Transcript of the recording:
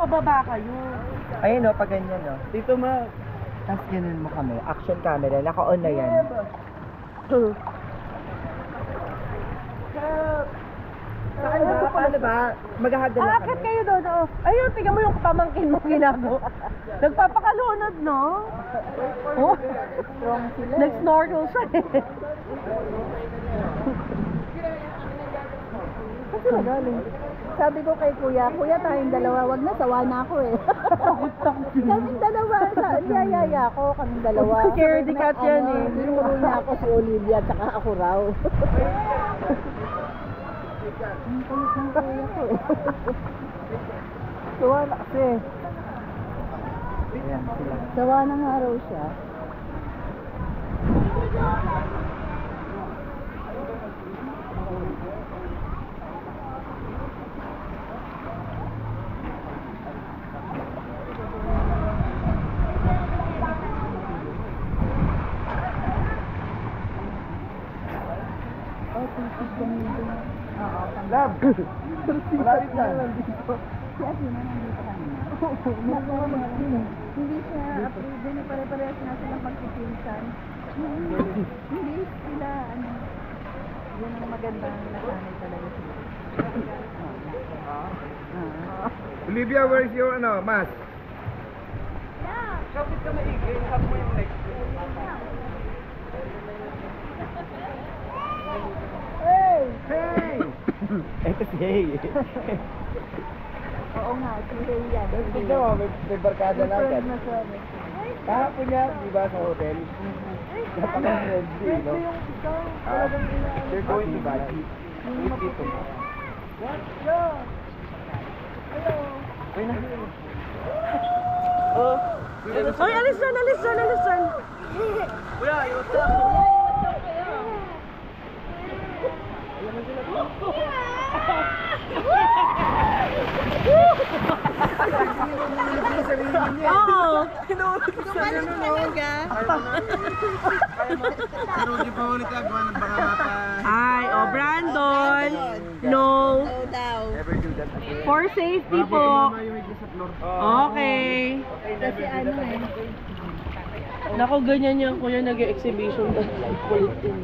Pababa kayo. Ayun o, pag ganyan o. Dito ma. Tapos ganun mo kami. Action camera. Naka-on na yan. Saan ba? Paano ba? Maghahagdan na Akit kami. kayo doon. Oh. Ayun, tingnan mo yung pamangkin mo ginagawa. Nagpapakalunod, no? Oh. Nag-snorkel siya eh. Kasi magaling. Sabi ko kay kuya, tayong dalawa, wag na, sawa na ako eh. Kaming dalawa, yaya ko, kaming dalawa. Scaredy cat yan eh. Tinuro niya ako si Olivia, tsaka ako raw. Ang kulit ng kuya ko eh. Sawa na kasi. Ayan, sila. Sawa na nga raw siya. Lab. Malapit na. Si Athena nandito kanina. Hindi siya approved na pare-parehas na silang magpipinsan. Hindi sila, yun ang magandang nasanay talaga sila. Olivia, where is your mask? Kapit ka maigi, hap mo yung next. Hey! Hey! Ito si Hey. Oo nga, si Ray yan. Tignan mo, may barkada na agad. Friend na siya. Kahapon niya, di ba, sa hotel? Napaka-friendly, no? Yung ikaw, talagang inaano. They're going to Baji. With people. Hello! Hello! Uy na. Oy, alis dyan, alis dyan, alis dyan. Kuya, what's up? Oo. Pero di pa ulit agawa ng baka mapa. Ay, oh, Brandon. No. Never do that again. For safety po. Mayuwid na sa floor. Okay. Kasi ano eh. Naku, ganyan yan kuya, nag-exhibition doon. Kulit din.